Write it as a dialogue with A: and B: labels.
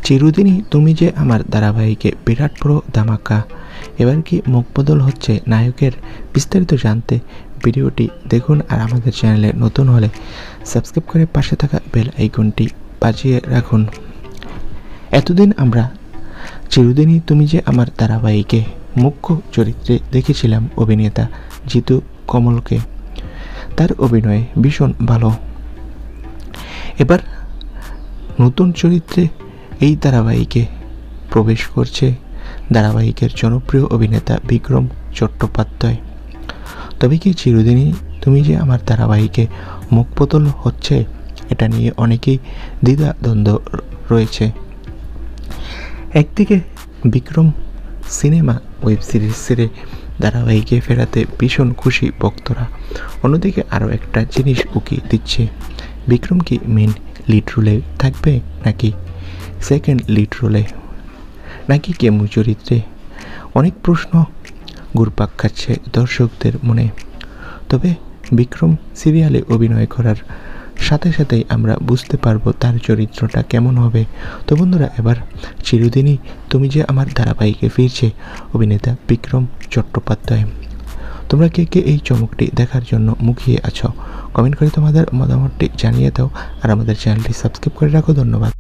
A: চিরদিনই তুমি যে আমার ধারাবাহিকে বিরাট বড় ধামাকা। এবার কি মুখ বদল হচ্ছে নায়কের? বিস্তারিত জানতে ভিডিওটি দেখুন, আর আমাদের চ্যানেলে নতুন হলে সাবস্ক্রাইব করে পাশে থাকা বেল আইকনটি বাজিয়ে রাখুন। এতদিন আমরা চিরদিনই তুমি যে আমার ধারাবাহিকে মুখ্য চরিত্রে দেখেছিলাম অভিনেতা জিতু কমলকে। তার অভিনয় ভীষণ ভালো। এবার নতুন চরিত্রে এই ধারাবাহিকে প্রবেশ করছে ধারাবাহিকের জনপ্রিয় অভিনেতা বিক্রম চট্টোপাধ্যায়। তবে কি চিরদিনই তুমি যে আমার ধারাবাহিকে মুখ বদল হচ্ছে, এটা নিয়ে অনেকেই দ্বিধাদ্বন্দ্ব রয়েছে। একদিকে বিক্রম সিনেমা ওয়েব সিরিজ ছেড়ে ধারাবাহিকে ফেরাতে ভীষণ খুশি ভক্তরা। অন্যদিকে আরও একটা জিনিস উকি দিচ্ছে, বিক্রম কি মেন লিড রোলে থাকবে, নাকি সেকেন্ড লিড রোলে, নাকি কেমু চরিত্রে? অনেক প্রশ্ন ঘুরপাক খাচ্ছে দর্শকদের মনে। তবে বিক্রম সিরিয়ালে অভিনয় করার সাথে সাথেই আমরা বুঝতে পারবো তার চরিত্রটা কেমন হবে। তো বন্ধুরা, এবার চিরদিনই তুমি যে আমার ধারাবাহিকে ফিরছে অভিনেতা বিক্রম চট্টোপাধ্যায়। তোমরা কে কে এই চমকটি দেখার জন্য মুখিয়ে আছো? কমেন্ট করে তোমাদের মতামতটি জানিয়ে দাও, আর আমাদের চ্যানেলটি সাবস্ক্রাইব করে রাখো। ধন্যবাদ।